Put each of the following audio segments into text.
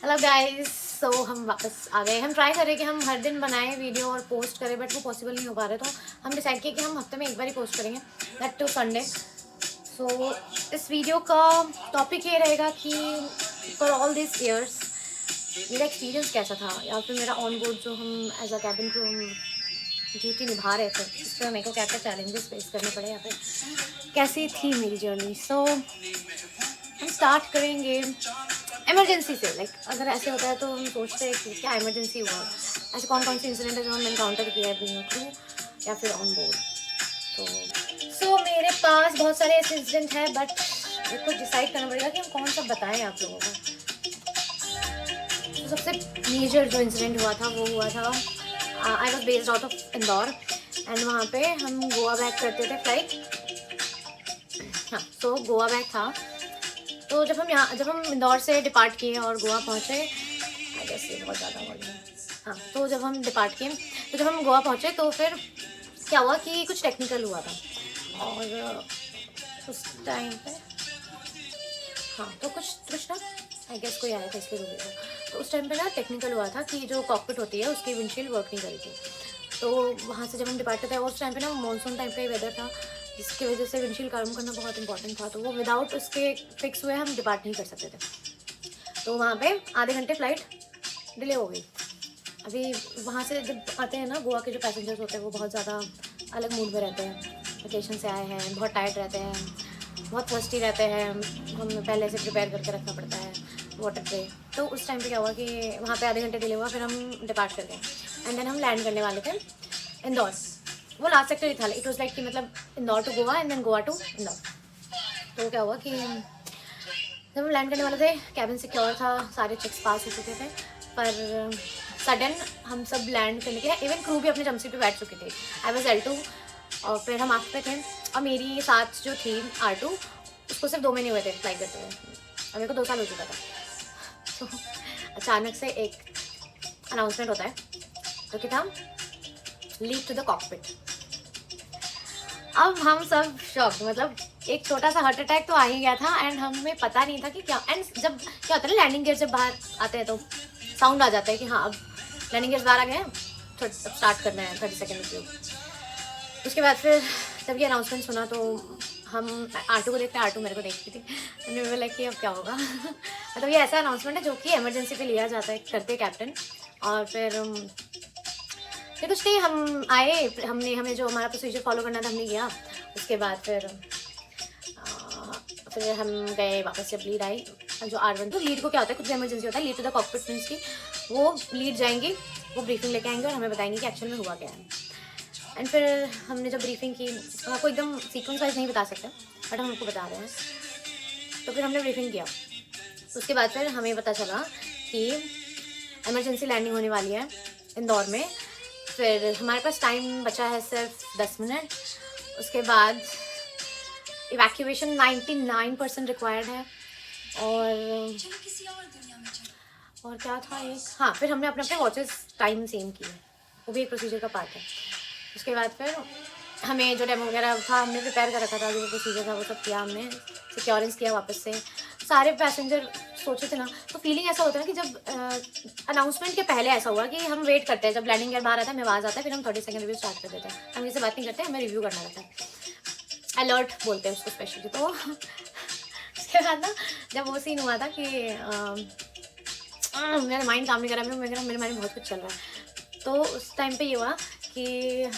Hello guys, सो हम वापस आ गए। हम ट्राई करें कि हम हर दिन बनाएं वीडियो और पोस्ट करें, बट वो पॉसिबल नहीं हो पा रहे, तो हम डिसाइड किए कि हम हफ्ते में एक बार ही पोस्ट करेंगे, दैट टू संडे। सो इस वीडियो का टॉपिक ये रहेगा कि फॉर ऑल दिस ईयर्स मेरा एक्सपीरियंस कैसा था, या फिर मेरा ऑन बोर्ड जो हम एज अ कैबिन क्रू हम ड्यूटी निभा रहे थे, इस पर मेरे को क्या क्या चैलेंजेस फेस करने पड़े, या फिर कैसी थी मेरी जर्नी। सो हम स्टार्ट करेंगे इमरजेंसी से। लाइक अगर ऐसे होता है तो हम सोचते हैं कि क्या इमरजेंसी हुआ, ऐसे कौन कौन से इंसिडेंट है जो हमने इनकाउंटर किया है बीइंग क्रू या फिर ऑन बोर्ड। तो मेरे पास बहुत सारे ऐसे इंसिडेंट है, बट मेरे को डिसाइड करना पड़ेगा कि हम कौन सा बताएं आप लोगों को। तो सबसे मेजर जो इंसिडेंट हुआ था वो हुआ था, I was based out of Indore, and वहाँ पे हम गोवा बैक करते थे फ्लाइट। हाँ, तो गोवा बैक था। तो जब हम इंदौर से डिपार्ट किए और गोवा पहुँचे, आई गेस ये बहुत ज़्यादा वर्ड है। हाँ, तो जब हम डिपार्ट किए, तो जब हम गोवा पहुँचे तो फिर क्या हुआ कि कुछ टेक्निकल हुआ था, और उस टाइम पे हाँ, तो कुछ ना आई गेस कोई आया था इसलिए रुक गया। तो उस टाइम पे ना टेक्निकल हुआ था कि जो कॉकपिट होती है उसकी विंडशील्ड वर्क नहीं करी थी। तो वहाँ से जब हम डिपार्ट करते हैं, उस टाइम पे ना मानसून टाइप का ही वेदर था, जिसकी वजह से विंडशील्ड काम करना बहुत इंपॉर्टेंट था। तो वो विदाउट उसके फिक्स हुए हम डिपार्ट नहीं कर सकते थे। तो वहाँ पे आधे घंटे फ्लाइट डिले हो गई। अभी वहाँ से जब आते हैं ना, गोवा के जो पैसेंजर्स होते हैं वो बहुत ज़्यादा अलग मूड में रहते हैं, वेकेशन से आए हैं, बहुत टायर्ड रहते हैं, बहुत थर्स्टी रहते हैं, हमें पहले से प्रिपेयर करके रखना पड़ता है वाटर पे। तो उस टाइम पे क्या हुआ कि वहाँ पे आधे घंटे डिले हुआ, फिर हम डिपार्ट कर गए, एंड देन हम लैंड करने वाले थे इंदौर। वो लास्ट सेक्टर ही था, इट वॉज लाइक कि मतलब Indore to Goa and then Goa to Indore. तो क्या हुआ कि जब हम लैंड करने वाले थे, कैबिन सिक्योर था, सारे चेक्स पास हो चुके थे, पर सडन हम सब लैंड करने के लिए, इवन क्रू भी अपने जमसी पे बैठ चुके थे। आई वॉज L2 और फिर हम आग पे थे, और मेरी साथ जो थी R2, उसको सिर्फ 2 महीने हुए थे फ्लाई करते हुए, और मेरे को 2 साल हो चुका था। तो अचानक से एक अनाउंसमेंट होता है, तो क्या था, लीड टू द कॉकपिट। अब हम सब शॉक, मतलब एक छोटा सा हार्ट अटैक तो आ ही गया था, एंड हमें पता नहीं था कि क्या। एंड जब क्या होता है ना, लैंडिंग गियर जब बाहर आते हैं तो साउंड आ जाता है कि हाँ अब लैंडिंग गियर्स बाहर आ गए हैं, तो स्टार्ट करना है 30 सेकेंड के। उसके बाद फिर जब ये अनाउंसमेंट सुना तो हम R2 को देखते, R2 मेरे को देखती थी, मैंने लाइक कि अब क्या होगा। मतलब ये ऐसा अनाउंसमेंट है जो कि इमरजेंसी पे लिया जाता है, करते कैप्टन। और फिर कुछ नहीं, हम आए, हमें जो हमारा प्रोसीजर फॉलो करना था हमने किया। उसके बाद फिर हम गए वापस। जब लीड आई जो R1, तो लीड को क्या होता है, कुछ इमरजेंसी होता है, lead to the cockpit means की वो लीड जाएंगी, वो ब्रीफिंग लेके आएंगे और हमें बताएंगे कि एक्चुअल में हुआ क्या है। एंड फिर हमने जब ब्रीफिंग की, हम आपको एकदम सीक्वेंस वाइज नहीं बता सकते, बट हम आपको बता रहे हैं। तो फिर हमने ब्रीफिंग किया, उसके बाद फिर हमें पता चला कि इमरजेंसी लैंडिंग होने वाली है इंदौर में। फिर हमारे पास टाइम बचा है सिर्फ 10 मिनट। उसके बाद इवैक्यूएशन 99% रिक्वायर्ड है, और क्या था एक, हाँ, फिर हमने अपने अपने वॉचेस टाइम सेम किए, वो भी एक प्रोसीजर का पार्ट है। उसके बाद फिर हमें जो डेमो वगैरह था हमने प्रिपेयर कर रखा था, जो प्रोसीजर था वो सब किया हमने, सिक्योरेंस किया वापस से। सारे पैसेंजर सोचे थे ना, तो फीलिंग ऐसा होता है कि जब अनाउंसमेंट के पहले ऐसा हुआ कि हम वेट करते हैं, जब लैंडिंग गियर बाहर आता है हमें आवाज़ आता है, फिर हम 30 सेकंड रिव्यू स्टार्ट कर देते हैं। हम इससे बात नहीं करते, हमें रिव्यू करना रहता है, अलर्ट बोलते हैं उसको स्पेशली। तो उसके बाद ना जब वो सीन हुआ था कि मेरा माइंड काम नहीं कर रहा, मेरे माइंड में बहुत कुछ चल रहा है। तो उस टाइम पे ये हुआ कि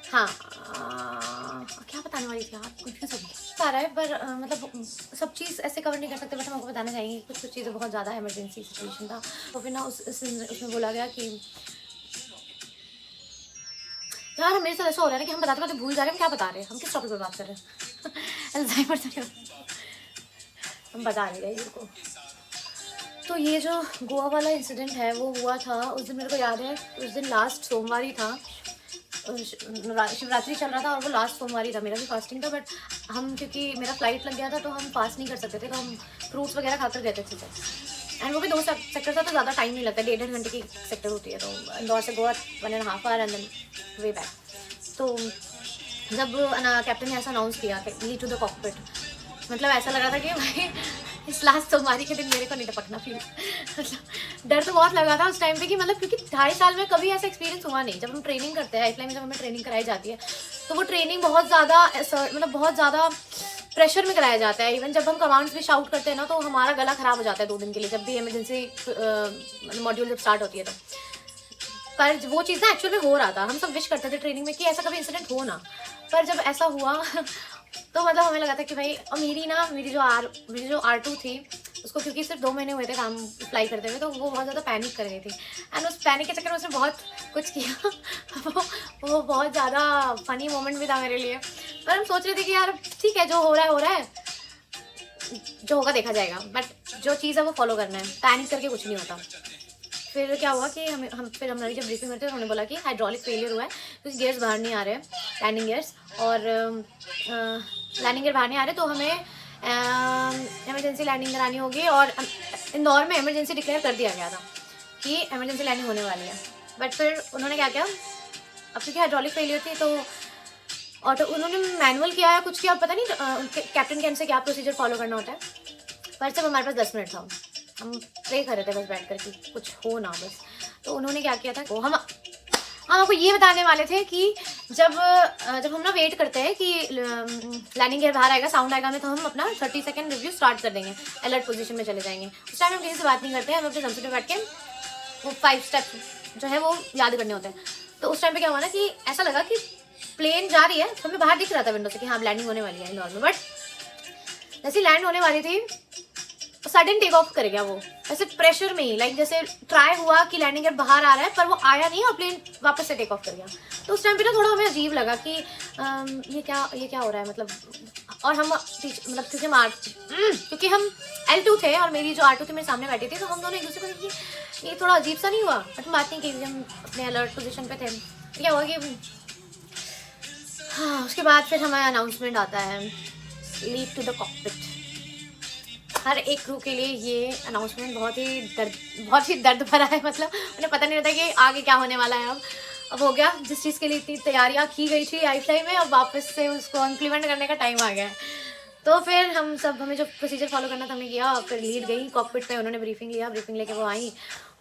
हाँ, क्या बताने वाली थी यार, कंफ्यूज हो गई सारा है, पर मतलब सब चीज़ ऐसे कवर नहीं कर सकते, बट हम आपको बताना चाहेंगे कुछ चीज़ें बहुत ज़्यादा इमरजेंसी सिचुएशन था। तो फिर ना उसमें बोला गया कि यार हम मेरे साथ ऐसा हो रहा है कि हम बताते बताते भूल जा रहे हैं हम क्या बता रहे हैं, हम किस टॉपिक पर बात कर रहे हैं। अल्जाइमर तो हम बता नहीं रहे को। तो ये जो गोवा वाला इंसिडेंट है वो हुआ था उस दिन, मेरे को याद है उस दिन लास्ट सोमवार ही था, शिवरात्रि चल रहा था, और वो लास्ट सोमवार ही था, मेरा भी फास्टिंग था, बट हम क्योंकि मेरा फ्लाइट लग गया था तो हम फास्ट नहीं कर सकते थे, तो हम फ्रूट्स वगैरह खाकर गए थे। एंड वो भी 2 सेक्टर था, तो ज़्यादा टाइम नहीं लगता, 1.5 घंटे की सेक्टर होती है। तो इंदौर से Goa 1.5 hour and then way back. तो जब कैप्टन ने ऐसा अनाउंस किया कि लीड टू द कॉकपिट, मतलब ऐसा लग रहा था कि भाई इस लास्ट सोमवारी के दिन मेरे को नहीं टपकना फिर। मतलब डर तो बहुत लगा था उस टाइम पे कि मतलब क्योंकि 2.5 साल में कभी ऐसा एक्सपीरियंस हुआ नहीं। जब हम ट्रेनिंग करते हैं लाइफलाइन में, जब हमें ट्रेनिंग कराई जाती है तो वो ट्रेनिंग बहुत ज़्यादा मतलब बहुत ज़्यादा प्रेशर में कराया जाता है। इवन जब हम कमांड्स भी शाउट करते हैं ना तो हमारा गला ख़राब हो जाता है 2 दिन के लिए, जब भी इमरजेंसी मॉड्यूल जब स्टार्ट होती है तो। पर वो चीज़ ना एक्चुअल में हो रहा था। हम सब विश करते थे ट्रेनिंग में कि ऐसा कभी इंसिडेंट हो ना, पर जब ऐसा हुआ तो मतलब हमें लगा था कि भाई, और मेरी जो R2 थी उसको क्योंकि सिर्फ 2 महीने हुए थे काम फ्लाई करते हुए, तो वो बहुत ज़्यादा पैनिक कर गई थी। एंड उस पैनिक के चक्कर में उसने बहुत कुछ किया वो बहुत ज़्यादा फनी मोमेंट भी था मेरे लिए। पर हम सोच रहे थे कि यार ठीक है, जो हो रहा है, जो होगा देखा जाएगा, बट जो चीज़ है वो फॉलो करना है, पैनिक करके कुछ नहीं होता। फिर क्या हुआ कि फिर हमारी जब ब्रीफिंग करते उन्होंने बोला कि हाइड्रोलिक फेलियर हुआ है क्योंकि गियर्स बाहर नहीं आ रहे, लैंडिंग गियर्स, और लैंडिंग गियर बाहर नहीं आ रहे, तो हमें इमरजेंसी लैंडिंग करानी होगी। और इंदौर में इमरजेंसी डिक्लेयर कर दिया गया था कि इमरजेंसी लैंडिंग होने वाली है। बट फिर उन्होंने क्या किया, अब क्योंकि हाइड्रोलिक फेलियर थी तो ऑटो उन्होंने मैनुअल किया या कुछ किया, पता नहीं कैप्टन के एंड से क्या प्रोसीजर फॉलो करना होता है। पर जब हमारे पास 10 मिनट था, हम प्रे कर रहे थे बस बैठ कर कि कुछ हो ना बस। तो उन्होंने क्या किया था, वो हम आपको ये बताने वाले थे कि जब हम ना वेट करते हैं कि लैंडिंग गियर बाहर आएगा, साउंड आएगा हमें, तो हम अपना 30 सेकंड रिव्यू स्टार्ट कर देंगे, अलर्ट पोजीशन में चले जाएंगे। उस टाइम हम किसी से बात नहीं करते हैं, हम अपने जमसे पे बैठ के वो 5 स्टेप जो है वो याद करने होते हैं। तो उस टाइम पे क्या हुआ ना कि ऐसा लगा कि प्लेन जा रही है, तो हमें बाहर दिख रहा था विंडो से कि हाँ लैंडिंग होने वाली है इंदौर में। बट जैसे लैंड होने वाली थी सडन टेक ऑफ कर गया वो, ऐसे प्रेशर में ही, लाइक जैसे ट्राई हुआ कि लैंडिंग गियर बाहर आ रहा है पर वो आया नहीं और प्लेन वापस से टेक ऑफ कर गया। तो उस टाइम पे ना थोड़ा हमें अजीब लगा कि ये क्या हो रहा है, मतलब। और हम मतलब क्योंकि हम L2 थे और मेरी जो R2 थी मेरे सामने बैठी थी, तो हम दोनों एक दूसरे को कि ये थोड़ा अजीब सा नहीं हुआ। बट हम बात नहीं की, हम अपने अलर्ट पोजिशन पे थे। तो क्या हुआ कि हाँ, उसके बाद फिर हमारा अनाउंसमेंट आता है, लीव टू द कॉकपिट। हर एक क्रू के लिए ये अनाउंसमेंट बहुत ही दर्द भरा है। मतलब उन्हें पता नहीं रहता कि आगे क्या होने वाला है। अब हो गया, जिस चीज़ के लिए इतनी तैयारियां की गई थी लाइफलाइन में, अब वापस से उसको इम्प्लीमेंट करने का टाइम आ गया है। तो फिर हमें जो प्रोसीजर फॉलो करना था हमने किया। फिर लीड गई कॉकपिट पे, उन्होंने ब्रीफिंग लिया, ब्रीफिंग लेके वो आई।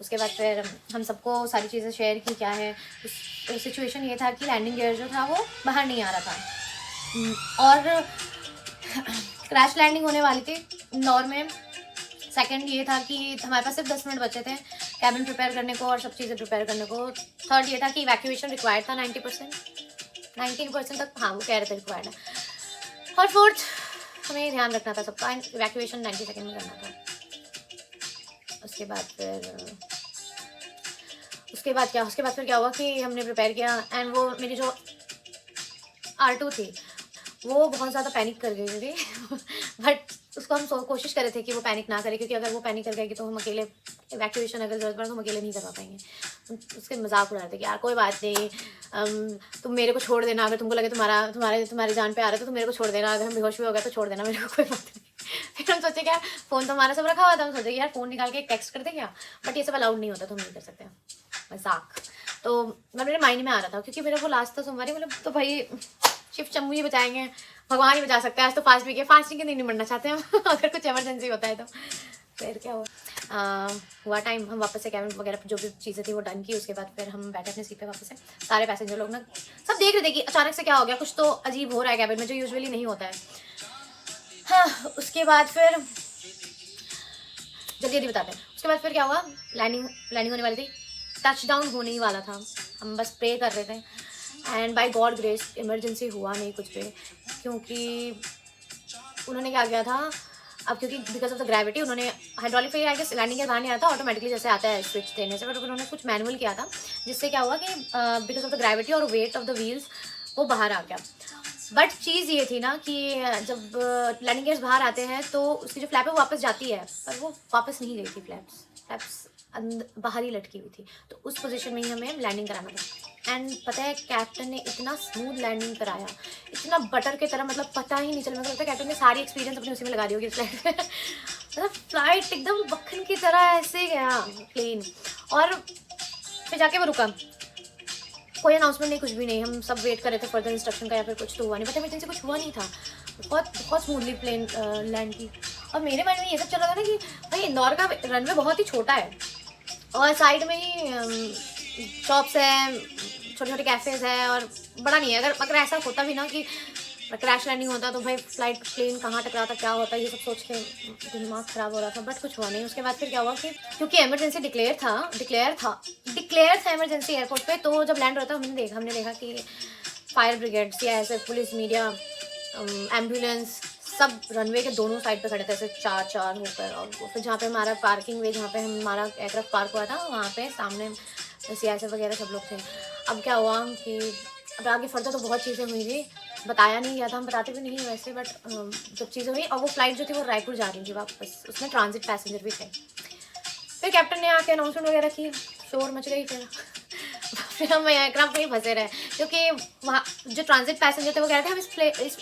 उसके बाद फिर हम सबको सारी चीज़ें शेयर की क्या है। सिचुएशन ये था कि लैंडिंग गियर जो था वो बाहर नहीं आ रहा था और क्रैश लैंडिंग होने वाली थी इंदौर में। सेकंड ये था कि हमारे पास सिर्फ 10 मिनट बचे थे कैबिन प्रिपेयर करने को और सब चीज़ें प्रिपेयर करने को। थर्ड ये था कि इवैक्यूएशन रिक्वायर्ड था 19% तक, हाँ वो कह रहे थे रिक्वायर्ड है। और फोर्थ हमें ध्यान रखना था सबका, इवैक्यूएशन 90 सेकेंड में करना था। उसके बाद फिर क्या हुआ कि हमने प्रिपेयर किया। एंड वो मेरी जो R2 थी वो बहुत ज़्यादा पैनिक कर गई थी बट उसको हम कोशिश कर रहे थे कि वो पैनिक ना करे, क्योंकि अगर वो पैनिक कर गई तो हम अकेले इवैक्यूएशन अगर जरूरत पड़े तो हम अकेले नहीं करवा पाएंगे। उसके मजाक उड़ा रहे थे कि यार कोई बात नहीं, तुम मेरे को छोड़ देना, अगर तुमको लगे तुम्हारे जान पे आ रहा है तो तुम मेरे को छोड़ देना, अगर हम बेहोश भी हो गए तो छोड़ देना मेरे को, कोई बात नहीं। फिर हम सोचे क्या, फ़ोन तो हमारा सब रखा हुआ था, हम सोचे कि यार फ़ोन निकाल के एक टेक्स्ट कर दे क्या, बट ये सब अलाउड नहीं होता तो हम नहीं कर सकते, मजाक। तो मेरे माइंड में आ रहा था क्योंकि मेरा वो लास्ट था सोमवारी, मतलब तो भाई शिव चम्मू ही बचाएंगे, भगवान ही बचा सकते हैं। आज तो फास्ट भी किया, फास्टिंग के दिन नहीं मरना चाहते हम अगर कुछ इमरजेंसी होता है तो। फिर क्या हुआ टाइम, हम वापस से कैबिन वगैरह जो भी चीज़ें थी वो डन की। उसके बाद फिर हम बैठे अपने सीट पे वापस से, सारे पैसेंजर लोग ना सब देख रहे थे कि अचानक से क्या हो गया, कुछ तो अजीब हो रहा है कैबिन में जो यूजुअली नहीं होता है। हाँ, उसके बाद फिर जल्दी बताते हैं। उसके बाद फिर क्या हुआ, लैंडिंग होने वाली थी, टच डाउन होने ही वाला था, हम बस प्रे कर रहे थे। And by God grace emergency हुआ नहीं कुछ भी, क्योंकि उन्होंने क्या किया था, अब क्योंकि बिकॉज ऑफ द ग्रेविटी उन्होंने hydraulic failure I guess landing के बाहर नहीं आया था ऑटोमेटिकली जैसे आता है स्विच देने से, बट उन्होंने कुछ मैनुअल किया था जिससे क्या हुआ कि बिकॉज ऑफ द ग्रेविटी और वेट ऑफ द व्हील्स वो बाहर आ गया। बट चीज़ ये थी ना कि जब लैंडिंग गियर्स बाहर आते हैं तो उसकी जो फ्लैप है वो वापस जाती है, पर वो वापस नहीं गई थी, फ्लैप्स बाहर ही लटकी हुई थी। तो उस पोजीशन में ही हमें लैंडिंग कराना था। एंड पता है कैप्टन ने इतना स्मूथ लैंडिंग कराया, इतना बटर की तरह, मतलब पता ही नहीं चला। मुझे लगता है कैप्टन ने सारी एक्सपीरियंस अपनी उसी में लगा दी होगी फ्लाइट में मतलब फ्लाइट एकदम मक्खन की तरह ऐसे गया प्लेन। और फिर जाके वो रुका, कोई अनाउंसमेंट नहीं, कुछ भी नहीं, हम सब वेट कर रहे थे फर्दर इंस्ट्रक्शन का या फिर कुछ तो हुआ नहीं, बट इमरजेंसी कुछ हुआ नहीं था, बहुत स्मूथली प्लेन लैंड की। और मेरे माइंड में ये सब चल रहा था ना कि भाई इंदौर का रनवे बहुत ही छोटा है और साइड में ही शॉप्स है, छोटे छोटे कैफेज है और बड़ा नहीं है। अगर ऐसा होता भी ना कि क्रैश लैंडिंग होता तो भाई फ्लाइट प्लेन कहाँ टकराता, क्या होता, ये सब सोच के दिमाग ख़राब हो रहा था, बट कुछ हुआ नहीं। उसके बाद फिर क्या हुआ कि क्योंकि इमरजेंसी डिक्लेयर था इमरजेंसी एयरपोर्ट पे, तो जब लैंड होता हमने देखा कि fire brigade, CISF, police, media, ambulance सब रनवे के दोनों साइड पे खड़े थे, ऐसे चार होकर। और फिर जहाँ पे हमारा पार्किंग वे, जहाँ पे हमारा एयरक्राफ्ट पार्क हुआ था, वहाँ पे सामने CISF वगैरह सब लोग थे। अब क्या हुआ कि अब आगे फर्दर तो बहुत चीज़ें हुई थी, बताया नहीं गया था, हम बताते भी नहीं वैसे, बट जब चीज़ें हुई और वो फ्लाइट जो थी वो रायपुर जा रही थी वापस, उसमें ट्रांजिट पैसेंजर भी थे। फिर कैप्टन ने आके अनाउंसमेंट वगैरह की, शोर मच गई। फिर हम एयरक्राफ्ट में ही फंसे रहे, क्योंकि वहाँ जो ट्रांजिट पैसेंजर थे वो कह रहे थे हम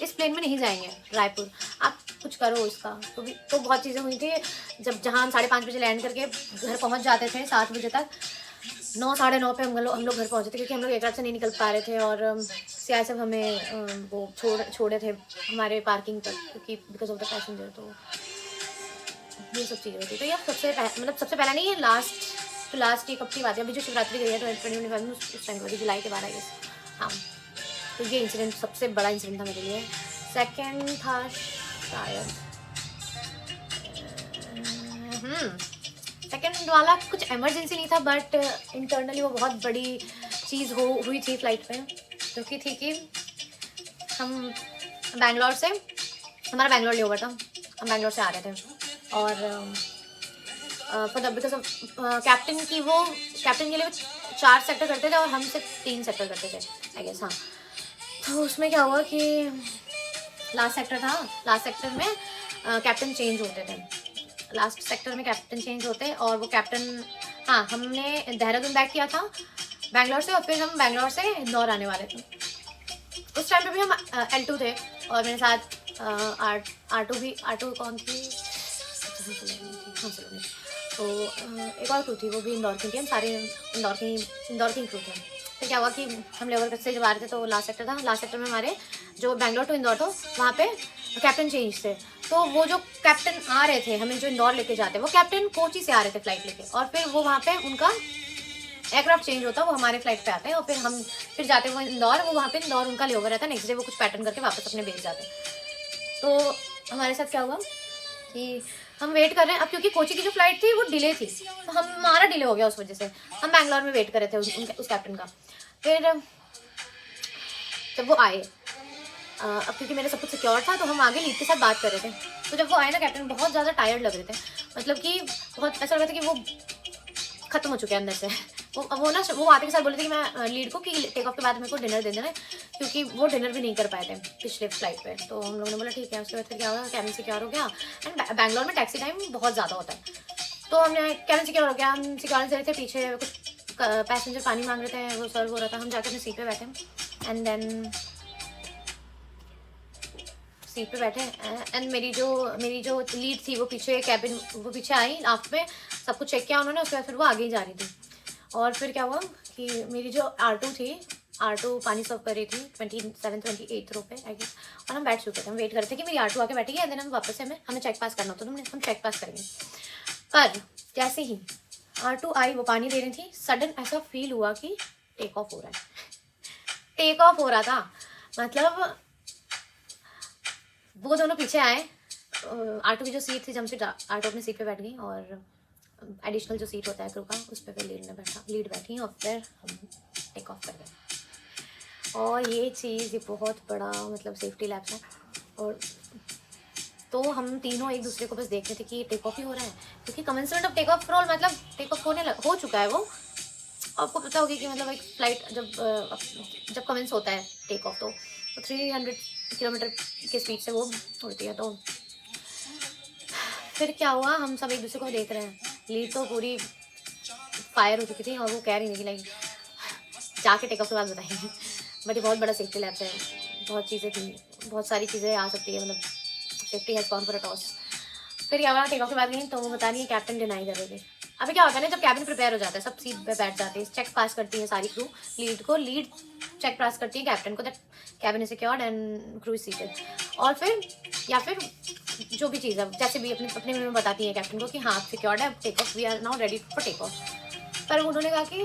इस प्लेन में नहीं जाएंगे रायपुर, आप कुछ करो इसका। तो बहुत चीज़ें हुई थी। जहाँ हम 5:30 बजे लैंड करके घर पहुँच जाते थे 7 बजे तक, 9 साढ़े 9 पे हम लोग घर पहुँचे थे, क्योंकि हम लोग एयरक्राफ्ट से नहीं निकल पा रहे थे और CISF हमें वो छोड़े थे हमारे पार्किंग तक, क्योंकि बिकॉज ऑफ द पैसेंजर। तो ये सब चीज़ें होती। तो ये सबसे पहला नहीं है, लास्ट ये कब की बात है, अभी जो शिवरात्रि गई है 2025 में, उस टाइम की जुलाई के 12 ये। हाँ, तो ये इंसिडेंट सबसे बड़ा इंसिडेंट था मेरे लिए। सेकेंड था शायद सेकेंड वाला कुछ इमरजेंसी नहीं था, बट इंटरनली वो बहुत बड़ी चीज़ हुई थी फ्लाइट पे, क्योंकि थी कि हम बैंगलोर से, हमारा बैंगलोर ले ओवर था, हम बैंगलोर से आ रहे थे और बिकॉज ऑफ कैप्टन के लिए 4 सेक्टर करते थे और हम सिर्फ 3 सेक्टर करते थे आई गेस। हाँ, तो उसमें क्या हुआ कि लास्ट सेक्टर में कैप्टन चेंज होते थे, लास्ट सेक्टर में कैप्टन चेंज होते और वो कैप्टन, हाँ, हमने देहरादून बैक किया था बैंगलोर से और फिर हम बैंगलोर से इंदौर आने वाले थे। उस टाइम पे भी हम L2 थे और मेरे साथ R2 कौन थी, तो एक और क्रू थी, वो भी इंदौर की थी। हम सारे इंदौर की क्रू थे। फिर क्या हुआ कि हम लेवर से जब आ रहे थे तो लास्ट सेक्टर में हमारे जो बैंगलोर टू इंदौर था वहाँ पे कैप्टन चेंज थे। तो वो जो कैप्टन आ रहे थे हमें जो इंदौर लेके जाते, वो कैप्टन कोची से आ रहे थे फ्लाइट लेके, और फिर वो वहाँ पे उनका एयरक्राफ्ट चेंज होता, वो हमारे फ्लाइट पे आते हैं और फिर जाते वो इंदौर, वो वहाँ पे इंदौर उनका लेओवर रहता है, नेक्स्ट डे वो कुछ पैटर्न करके वापस अपने बेस जाते। तो हमारे साथ क्या हुआ कि हम वेट कर रहे हैं अब, क्योंकि कोची की जो फ्लाइट थी वो डिले थी, तो हमारा डिले हो गया, उस वजह से हम बैंगलोर में वेट कर रहे थे उस कैप्टन का। फिर जब वो आए, अब क्योंकि मेरे सब कुछ सिक्योर था तो हम आगे लीड के साथ बात कर रहे थे। तो जब वो आए ना, कैप्टन बहुत ज़्यादा टायर्ड लग रहे थे, मतलब कि बहुत ऐसा लग रहा था कि वो खत्म हो चुके हैं अंदर से। वो आते के साथ बोले थे कि मैं लीड को कि टेक ऑफ के बाद मेरे को डिनर दे देना, क्योंकि वो डिनर भी नहीं कर पाए थे पिछले फ्लाइट पे। तो हम लोगों ने बोला ठीक है। उसके बाद फिर क्या हुआ, कैबिन सिक्योर हो गया एंड बैंगलोर में टैक्सी टाइम बहुत ज़्यादा होता है, तो हमने कैबिन सिक्योर हो गया, हम सिक्योरिटी दे रहे थे, पीछे कुछ पैसेंजर पानी मांग रहे थे, वो सर्व हो रहा था, हम जाकर अपनी सीट पे बैठे एंड देन सीट पे बैठे एंड मेरी जो लीड थी वो पीछे आई, लास्ट में सब कुछ चेक किया उन्होंने, उसके बाद फिर वो आगे ही जा रही थी। और फिर क्या हुआ कि मेरी जो R2 थी, R2 पानी सर्व कर रही थी 27-28 रो पे आई गेस, और हम बैठ चुके थे, हम वेट कर रहे थे कि मेरी R2 आके बैठेगी एंड देन हम वापस से हमें चेक पास करना होता, तो हम चेक पास करेंगे। पर जैसे ही R2 आई, वो पानी दे रही थी, सडन ऐसा फील हुआ कि टेक ऑफ हो रहा है, टेक ऑफ हो रहा था, मतलब वो दोनों पीछे आए, R2 की जो सीट थी, जमशीट R2 अपनी सीट पे बैठ गई और एडिशनल जो सीट होता है क्रू का उस पर लीड बैठी और फिर हम टेक ऑफ कर गए। और ये चीज़ बहुत बड़ा मतलब सेफ्टी लैप्स है, और तो हम तीनों एक दूसरे को बस देख रहे थे कि टेक ऑफ ही हो रहा है, क्योंकि commencement of take off roll मतलब टेक ऑफ हो चुका है। वो आपको पता होगी कि मतलब एक फ्लाइट जब कमेंस होता है टेक ऑफ तो 300 किलोमीटर के स्पीड से वो उड़ती है। तो फिर क्या हुआ, हम सब एक दूसरे को देख रहे हैं, लीड तो पूरी फायर हो चुकी थी और वो कह रही थी कि लाइक जाके टेक ऑफ के बाद बताएंगे, बट ये बहुत बड़ा सेफ्टी लैब्स है, बहुत चीज़ें थी, बहुत सारी चीज़ें आ सकती है, मतलब safety has gone for a toss. फिर क्या हुआ, टेक ऑफ के बाद गई तो वो बता रही है कैप्टन डिनाई कर रहे थे। अभी क्या होता है ना, जब कैबिन प्रिपेयर हो जाता है, सब सीट पे बैठ जाते हैं, चेक पास करती है सारी क्रू, लीड चेक पास करती है कैप्टन को, that cabin is secured and crew is seated. और फिर जो भी चीज़ है जैसे भी अपने अपने में बताती है कैप्टन को कि हाँ आप सिक्योर्ड है, अब take off, we are now ready for take off. पर उन्होंने कहा कि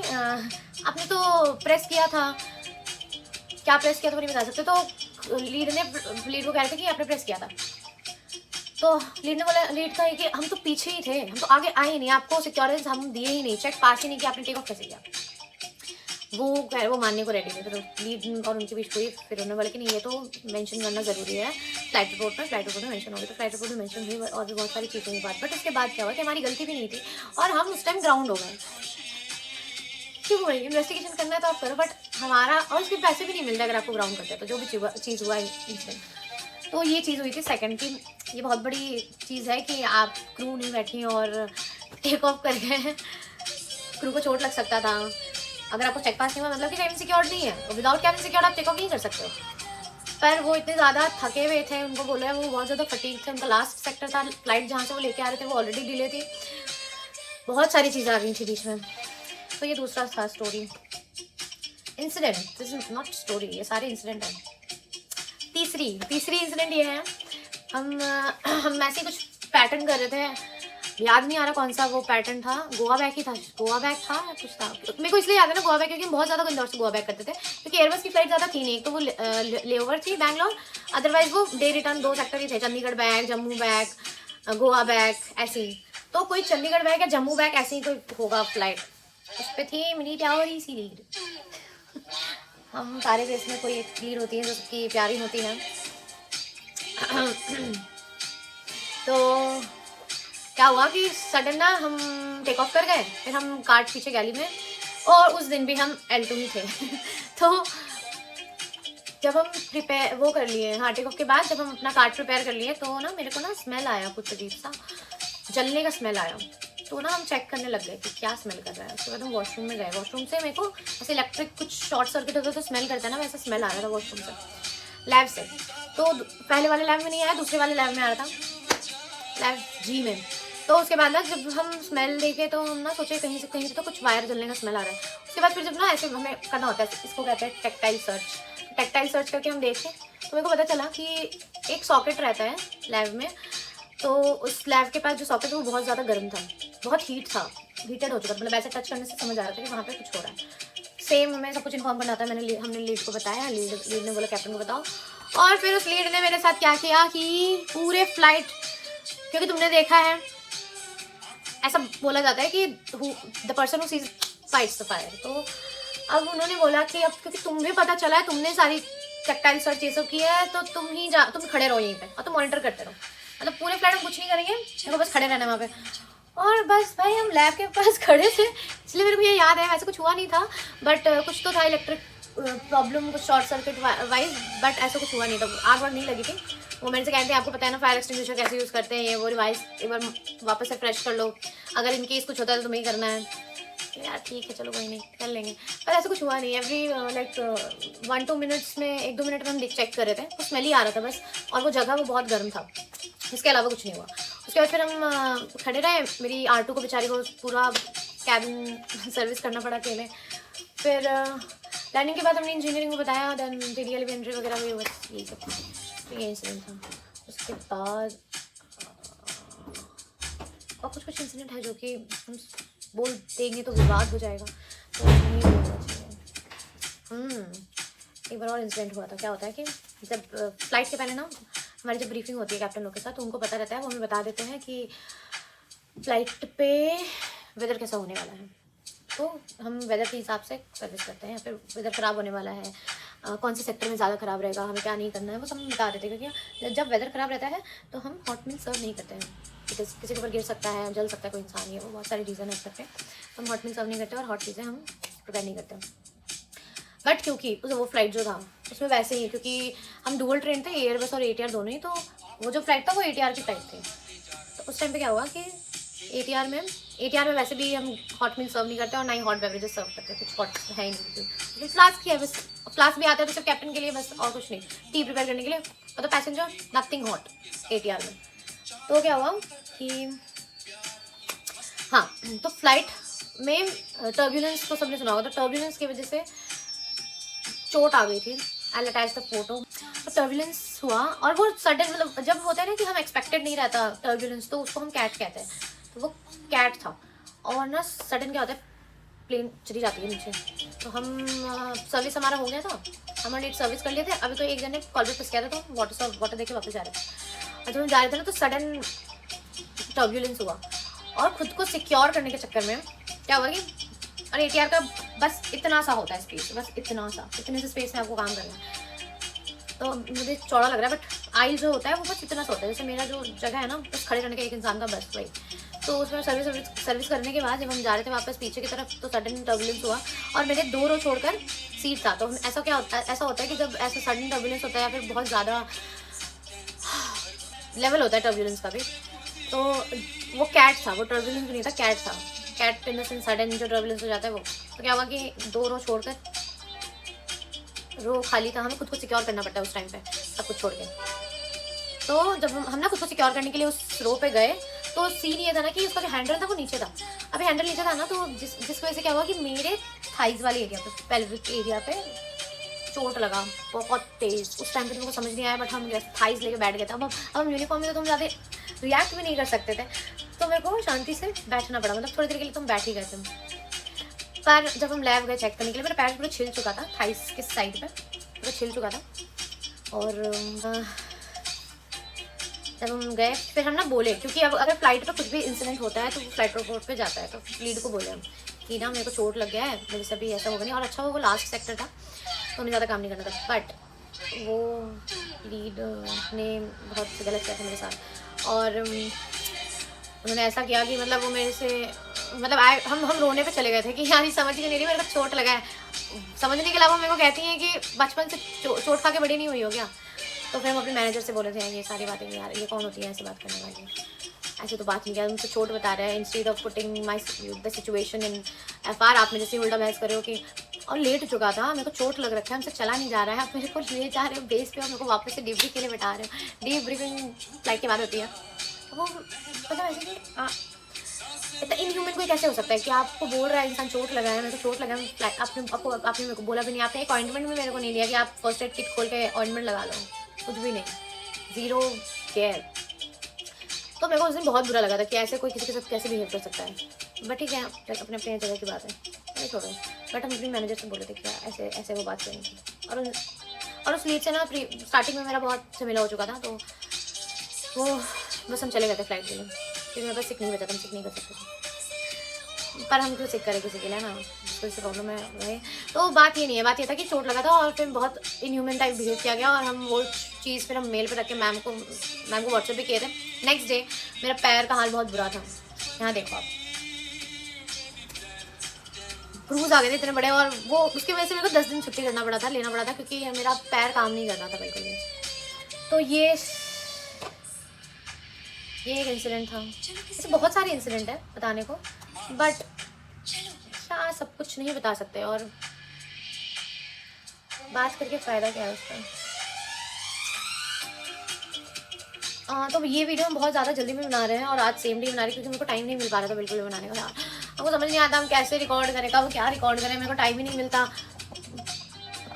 आपने तो प्रेस किया था, क्या प्रेस किया तो नहीं बता सकते। तो लीड को कह रहे थे कि आपने प्रेस किया था। तो लीड ने बोला, लीड का कि हम तो पीछे ही थे, हम तो आगे आए ही नहीं, आपको सिक्योरिटी हम दिए ही नहीं, चेक पास ही नहीं किया, आपने टेक ऑफ कैसे किया। वो मानने को रेडी थे। तो लीड और उनके बीच हुई। फिर उन्होंने बोला कि नहीं ये तो मेंशन करना ज़रूरी है फ्लाइट रिपोर्ट में मेंशन हो गया। तो फ्लाइट रिपोर्ट में मेंशन हुई और भी बहुत सारी चीज़ों की बात। बट उसके बाद क्या हुआ कि हमारी गलती भी नहीं थी और हम उस टाइम ग्राउंड हो गए। क्यों बोलेंगे, इन्वेस्टिगेशन करना है तो आप करो, बट हमारा और उसके पैसे भी नहीं मिलते अगर आपको ग्राउंड करते हैं तो, जो भी चीज़ हुआ इंसिडेंट। तो ये चीज़ हुई थी सेकंड की। ये बहुत बड़ी चीज़ है कि आप क्रू नहीं बैठी और टेक ऑफ कर गए हैं, क्रू को चोट लग सकता था। अगर आपको चेक पास नहीं हुआ मतलब कि कैबिन सिक्योर्ड नहीं है, विदाउट कैबिन सिक्योर्ड आप टेक ऑफ नहीं कर सकते हो। पर वो इतने ज़्यादा थके हुए थे, उनको बोला वो बहुत ज़्यादा फटीग थे, उनका लास्ट सेक्टर था, फ्लाइट जहाँ से वो लेके आ रहे थे वो ऑलरेडी डिले थी, बहुत सारी चीज़ें आ गई थी बीच में। तो ये दूसरा था story incident, this is not story, ये सारे इंसिडेंट हैं। तीसरी इंसिडेंट ये है, हम ऐसे ही कुछ पैटर्न कर रहे थे, याद नहीं आ रहा कौन सा वो पैटर्न था, गोवा बैग ही था, गोवा बैग था या कुछ था, मेरे को इसलिए याद है ना गोवा बैग क्योंकि हम बहुत ज़्यादा इंदौर से गोवा बैग करते थे, क्योंकि एयरबस की फ्लाइट ज़्यादा थी नहीं, तो वो लेओवर थी बैंगलोर, अदरवाइज वो डे रिटर्न 2 सेक्टर ही थे, Chandigarh bag, Jammu bag, Goa bag ऐसे ही। तो कोई चंडीगढ़ बैग या जम्मू बैग ऐसे ही कोई होगा फ्लाइट, उस पर थी मेरी प्यारी सी लीड। हम सारे देश में कोई एक लीड होती है जो सबकी प्यारी होती है। तो क्या हुआ कि सडन ना हम टेक ऑफ कर गए, फिर हम कार्ट पीछे गैली में, और उस दिन भी हम L2 ही थे। तो जब हम प्रिपेयर वो कर लिए, हाँ टेक ऑफ के बाद जब हम अपना कार्ट प्रिपेयर कर लिए तो ना मेरे को ना स्मेल आया, कुछ अजीब सा जलने का स्मेल आया। तो ना हम चेक करने लग गए कि क्या स्मेल कर रहा है। उसके बाद हम वॉशरूम में गए, वॉशरूम से मेरे को ऐसे इलेक्ट्रिक कुछ शॉर्ट सर्किट होता है तो स्मेल करता है ना, वैसा स्मेल आ रहा था वॉशरूम से, लैब से। तो पहले वाले लैब में नहीं आया, दूसरे वाले लैब में आ रहा था, लैब जी में। तो उसके बाद ना जब हम स्मेल देखे तो हम ना सोचे कहीं से तो कुछ वायर जलने का स्मेल आ रहा है। उसके बाद फिर जब ना ऐसे हमें करना होता है, इसको कहते हैं टेक्टाइल सर्च करके हम देखे तो मेरे को पता चला कि एक सॉकेट रहता है लैब में, तो उस लैब के पास जो सॉकेट है वो बहुत ज़्यादा गर्म था, बहुत हीटेड हो चुका, मतलब ऐसे टच करने से समझ आ रहा था कि वहाँ पे कुछ हो रहा है। सेम हमें सब कुछ इन्फॉर्म करना था, हमने लीड को बताया, लीड ने बोला कैप्टन को बताओ। और फिर उस लीड ने मेरे साथ क्या किया कि पूरे फ्लाइट, क्योंकि तुमने देखा है ऐसा बोला जाता है कि the person who sees fights the fire, तो अब उन्होंने बोला कि अब क्योंकि तुम्हें पता चला है, तुमने सारी टेक्टाइल सर्च ये सब किया है, तो तुम खड़े रहो यहीं पे और तुम मॉनिटर करते रहो, मतलब पूरे फ्लाइट हम कुछ नहीं करेंगे, मेरे को बस खड़े रहना है वहाँ पे। और बस भाई हम लैब के पास खड़े थे, इसलिए मेरे को ये याद है, वैसे कुछ हुआ नहीं था बट कुछ तो था इलेक्ट्रिक प्रॉब्लम, कुछ शॉर्ट सर्किट वाइज, बट ऐसा कुछ हुआ नहीं था, आग वाग नहीं लगी थी। वो मेरे से कहते हैं आपको पता है ना फायर एक्सटिंग्विशर कैसे यूज़ करते हैं, ये वो रिवाइज एक बार वापस से फ्रेश कर लो, अगर इनकेस कुछ होता है तो तुम्हें ही करना है। यार ठीक है चलो कोई नहीं कर लेंगे, पर ऐसा कुछ हुआ नहीं। एवरी लाइक 1-2 मिनट्स में 1-2 मिनट में हम चेक कर रहे थे, तो स्मेल ही आ रहा था बस, और वो जगह वो बहुत गर्म था, इसके अलावा कुछ नहीं हुआ। उसके बाद फिर हम खड़े रहे, मेरी R2 को बेचारी को पूरा कैबिन सर्विस करना पड़ा अकेले। फिर लैंडिंग के बाद हमने इंजीनियरिंग को बताया, देन टीडीएल एंट्री वगैरह भी, बस यही सब, तो ये इंसिडेंट था। उसके बाद और कुछ इंसिडेंट है जो कि हम बोल देंगे तो विवाद हो जाएगा, तो नहीं बोलना चाहिए। एक बार और इंसिडेंट हुआ था। क्या होता है कि जब फ्लाइट के पहले ना हमारी जब ब्रीफिंग होती है कैप्टन लोग के साथ, तो उनको पता रहता है, वो हमें बता देते हैं कि फ्लाइट पे वेदर कैसा होने वाला है, तो हम वेदर के हिसाब से सर्विस करते हैं। फिर वेदर ख़राब होने वाला है, कौन से सेक्टर में ज़्यादा ख़राब रहेगा, हमें क्या नहीं करना है, वो सब हम बता देते हैं। क्योंकि जब वेदर ख़राब रहता है तो हम हॉट मील सर्व नहीं करते हैं, बिकॉज किसी के ऊपर गिर सकता है, जल सकता है कोई इंसान, ये वो बहुत सारे रीज़न है सकते हैं, तो हम हॉट मील सर्व नहीं करते और हॉट चीज़ें हम प्रिपेयर नहीं करते। बट क्योंकि वो फ्लाइट जो था उसमें वैसे ही, क्योंकि हम डुअल ट्रेन थे, एयरबस और ATR दोनों ही, तो वो जो फ्लाइट था वो ATR की फ्लाइट थी। तो उस टाइम पे क्या हुआ कि ATR में वैसे भी हम हॉट मील सर्व नहीं करते और ना ही हॉट बेवरेजेस सर्व करते, कुछ हॉट है ही नहीं, फ्लास्क ही है बस, फ्लास्क भी आता है तो सिर्फ कैप्टन के लिए बस, और कुछ नहीं, टी प्रिपेयर करने के लिए, और तो पैसेंजर नथिंग हॉट ATR में। तो क्या हुआ कि हाँ, तो फ्लाइट में टर्बुलेंस तो सबने सुना होगा, तो टर्बुलेंस की वजह से चोट आ गई थी। आई अटैच द फोटो। तो टर्बुलेंस हुआ और वो सडन, मतलब जब होता है ना कि हम एक्सपेक्टेड नहीं रहता टर्बुलेंस, तो उसको हम कैट कहते हैं। तो वो कैट था और ना सडन क्या होता है, प्लेन चली जाती है नीचे। तो हम सर्विस हमारा हो गया था, हमने सर्विस कर लिए थे। अभी तो एक जन ने कॉल पे फंस गया था, तो वाटर देके वापस जा रहे थे। और जब हम जा रहे थे ना तो सडन टर्बुलेंस हुआ और खुद को सिक्योर करने के चक्कर में क्या हुआ कि और ATR का बस इतना सा होता है स्पेस, बस इतना सा, इतने से स्पेस में आपको काम करना है। तो मुझे चौड़ा लग रहा है, बट आइल जो होता है वो बस इतना सा होता है, जैसे मेरा जो जगह है ना बस खड़े रहने का एक इंसान का, बस वही। तो उसमें सर्विस करने के बाद जब हम जा रहे थे वापस पीछे की तरफ, तो सडन टर्बुलेंस हुआ और मेरे 2 रो छोड़कर सीट था। तो ऐसा क्या होता है, ऐसा होता है कि जब ऐसा सडन टर्बुलेंस होता है या फिर बहुत ज़्यादा लेवल होता है टर्बुलेंस का भी, तो वो कैट था, वो टर्बुलेंस भी नहीं था, कैट था। CAT in the sense sudden जो टर्बुलेंस हो जाता है वो। तो क्या हुआ कि 2 रो छोड़कर, रो खाली था, हमें खुद को सिक्योर करना पड़ता है उस टाइम पे सब कुछ छोड़ के। तो जब हम ना खुद को सिक्योर करने के लिए उस रो पे गए, तो सीन ये था ना कि उसका जो हैंडल था वो नीचे था। अभी हैंडल नीचे था ना, तो जिस वजह से क्या हुआ कि मेरे थाइज वाले एरिया पे, पेल्विक एरिया पे चोट लगा बहुत तेज। उस टाइम पे तो मेरे को समझ नहीं आया, बट हम थाइज लेके बैठ गए थे। अब हम यूनिफॉर्म में तो हम ज़्यादा रिएक्ट भी नहीं कर सकते थे, तो मेरे को शांति से बैठना पड़ा। मतलब थोड़ी देर के लिए तो हम बैठ ही गए थे। पर जब हम लैब गए चेक करने के लिए, मेरा पैर पूरा छिल चुका था, थाइस के साइड पे पूरा छिल चुका था। और जब हम गए फिर हम ना बोले, क्योंकि अब अगर फ्लाइट पे कुछ भी इंसिडेंट होता है तो वो फ्लाइट रिपोर्ट पे जाता है, तो लीड को बोले हम कि ना मेरे को चोट लग गया है, मेरे से भी ऐसा होगा नहीं। और अच्छा वो लास्ट सेक्टर था तो उन्हें ज़्यादा काम नहीं करना था, बट वो लीड ने बहुत गलत किया था मेरे साथ। और उन्होंने ऐसा किया कि मतलब वो मेरे से, मतलब हम रोने पे चले गए थे कि यार ये समझ ही नहीं रही, मेरे को चोट लगा है। समझने के अलावा मेरे को कहती हैं कि बचपन से चोट खा के बड़ी नहीं हुई हो क्या। तो फिर हम अपने मैनेजर से बोले थे ये सारी बातें, यार ये कौन होती है ऐसे बात करने वाली, ऐसे तो बात नहीं किया, उनसे चोट बता रहा है instead of putting my the situation in FR। आप मेरे से उल्टा बहस कर रहे हो कि, और लेट चुका था, मेरे को चोट लग रखा है, हमसे चला नहीं जा रहा है, आप मेरे को ले जा रहे हो बेस पे और मेरे को वापस से डीब्रीफ के लिए बैठा रहे हो। डीब्रीफिंग फ्लाइट के बाद होती है। वो मतलब ऐसे कि इतना इनह्यूमन कोई कैसे हो सकता है कि आपको बोल रहा है इंसान चोट लगा है, मेरे को चोट लगा है, आपने मेरे को बोला भी नहीं, आपने एक ऑइंटमेंट भी मेरे को नहीं दिया कि आप फर्स्ट एड किट खोल के ऑइंटमेंट लगा लो, कुछ भी नहीं, ज़ीरो केयर। तो मेरे को उस दिन बहुत बुरा लगा था कि ऐसे कोई किसी के साथ कैसे बिहेव कर सकता है। बट ठीक है, अपने अपने जगह की बात है, नहीं छोड़ो। बट हम अपनी मैनेजर से बोले थे कि ऐसे ऐसे वो बात करेंगे। और उस लीड से ना स्टार्टिंग में मेरा बहुत झमेला हो चुका था, तो वो बस हम चले गए थे फ्लाइट के लिए, फिर मेरे पास सिक नहीं बचा था, हम सिक नहीं कर सकते थे। पर हम क्यों सिक करें किसी के लिए ना, कोई सी प्रॉब्लम है रहे। तो बात ये नहीं है, बात ये था कि चोट लगा था और फिर बहुत इनह्यूमन टाइप बिहेव किया गया। और हम वो चीज़ फिर हम मेल पे रख के मैम को व्हाट्सएप भी किए थे। नेक्स्ट डे मेरा पैर का हाल बहुत बुरा था, यहाँ देखो आप, क्रूज आ गए थे इतने बड़े, और वो उसकी वजह से मेरे को 10 दिन छुट्टी लेना पड़ा था, क्योंकि मेरा पैर काम नहीं कर रहा था बिल्कुल भी। तो ये एक इंसिडेंट था। ऐसे बहुत सारे इंसिडेंट है बताने को, बट शायद सब कुछ नहीं बता सकते, और बात करके फ़ायदा क्या है उसका। तो ये वीडियो हम बहुत ज़्यादा जल्दी में बना रहे हैं, और आज सेम डे बना रहे हैं क्योंकि मेरे को टाइम नहीं मिल पा रहा था बिल्कुल भी बनाने का। हमको समझ नहीं आता हम कैसे रिकॉर्ड करें, कब क्या रिकॉर्ड करें, मेरे को टाइम ही नहीं मिलता।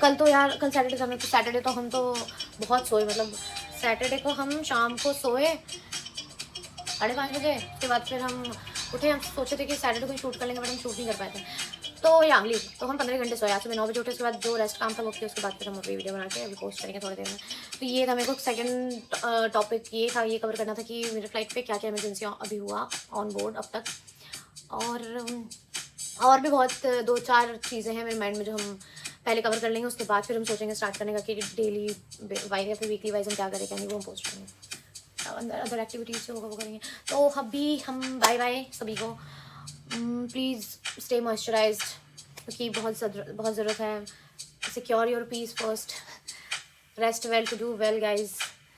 कल तो यार, कल सैटरडे था, सैटरडे तो हम तो बहुत सोए, मतलब सैटरडे को हम शाम को सोए 5:30 बजे। उसके बाद फिर हम उठे, हम सोचे थे कि सैटरडे को शूट कर लेंगे, बट हम शूट नहीं कर पाए थे। तो या लीव, तो हम 15 घंटे सोए। आज सुबह 9 बजे उठे, उसके बाद जो रेस्ट काम था वो किया, उसके बाद फिर हम अभी वीडियो बना के अभी पोस्ट करेंगे थोड़ी देर में। तो ये था मेरे को सेकंड टॉपिक, ये था, ये कवर करना था कि मेरे फ्लाइट पे क्या क्या इमरजेंसी अभी हुआ ऑन बोर्ड अब तक। और भी बहुत 2-4 चीज़ें हैं मेरे माइंड में जो हम पहले कवर कर लेंगे, उसके बाद फिर हम सोचेंगे स्टार्ट करने का कि डेली वाइज या फिर वीकली वाइज हम क्या करें, क्या नहीं, वो हम पोस्ट करेंगे। अदर एक्टिविटीज़ जो होगा वो करेंगे। तो अभी हम बाय बाय सभी को। प्लीज़ स्टे मॉइस्चराइज्ड, क्योंकि बहुत ज़रूरत है। Secure your peace first, rest well to do well guys.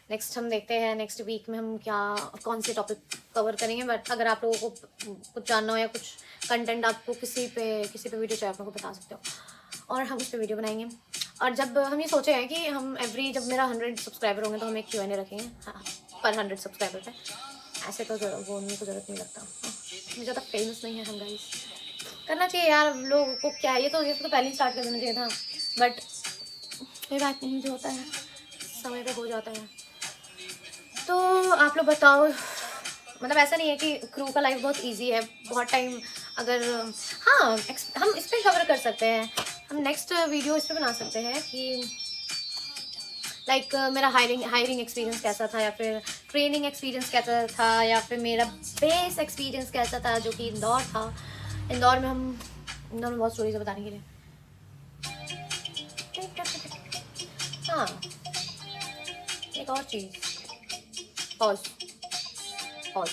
Next हम देखते हैं नेक्स्ट वीक में हम कौन से टॉपिक कवर करेंगे। बट अगर आप लोगों को कुछ जानना हो या कुछ कंटेंट आपको किसी पे वीडियो चाहिए, आप लोगों को बता सकते हो, और हम उस पर वीडियो बनाएंगे। और जब हम ये सोचे हैं कि हम जब मेरा 100 सब्सक्राइबर होंगे तो हम एक Q&A रखेंगे, हाँ, पर 100 सब्सक्राइबर पे। ऐसे तो वो उनको ज़रूरत नहीं लगता, मुझे ज़्यादा फेमस नहीं है हम गाइस। करना चाहिए यार लोगों को, क्या ये तो पहले ही स्टार्ट कर देना चाहिए था, बट कोई बात नहीं, जो होता है समय पे हो जाता है। तो आप लोग बताओ, मतलब ऐसा नहीं है कि क्रू का लाइफ बहुत इजी है, बहुत टाइम अगर हाँ हम इस पर कवर कर सकते हैं, हम नेक्स्ट वीडियो इस पर बना सकते हैं कि लाइक मेरा हायरिंग एक्सपीरियंस कैसा था, या फिर ट्रेनिंग एक्सपीरियंस कैसा था, या फिर मेरा बेस एक्सपीरियंस कैसा था जो कि इंदौर था। इंदौर में बहुत स्टोरीज है बताने के लिए। हाँ एक और चीज़, pause pause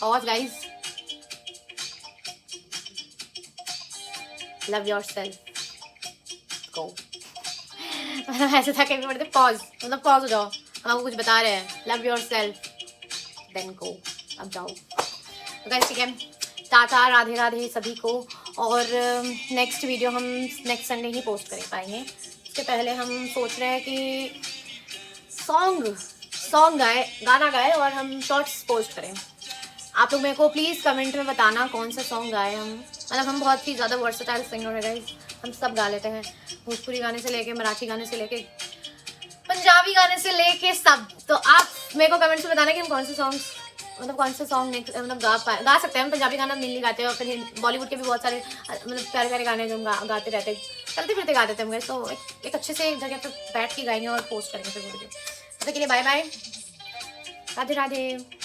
pause guys, love yourself, go. मतलब ऐसे था कहीं पढ़ते पॉज, मतलब पॉज हो जाओ, हम आपको कुछ बता रहे हैं, लव योरसेल्फ देन गो, अब जाओ। तो गाइस ठीक है, टाटा, राधे राधे सभी को। और नेक्स्ट वीडियो हम नेक्स्ट संडे ही पोस्ट कर पाएंगे। उसके पहले हम सोच रहे हैं कि सॉन्ग गाना गाए और हम शॉर्ट्स पोस्ट करें। आप लोग मेरे को प्लीज़ कमेंट में बताना कौन सा सॉन्ग गाए हम, मतलब हम बहुत ही ज़्यादा वर्सेटाइल सिंगर है गाइस, हम सब गा लेते हैं, भोजपुरी गाने से लेके, मराठी गाने से लेके, पंजाबी गाने से लेके सब। तो आप मेरे को कमेंट्स में बताना कि हम कौन से सॉन्ग मतलब गा सकते हैं। हम पंजाबी गाना मेनली गाते हैं, और फिर बॉलीवुड के भी बहुत सारे मतलब प्यारे प्यारे गाने जो हम गाते रहते हैं, चलते फिरते गा देते हैं। तो एक अच्छे से जगह पर बैठ के गाएंगे और पोस्ट करेंगे फिर वीडियो। तब तक के लिए बाय बाय, राधे राधे।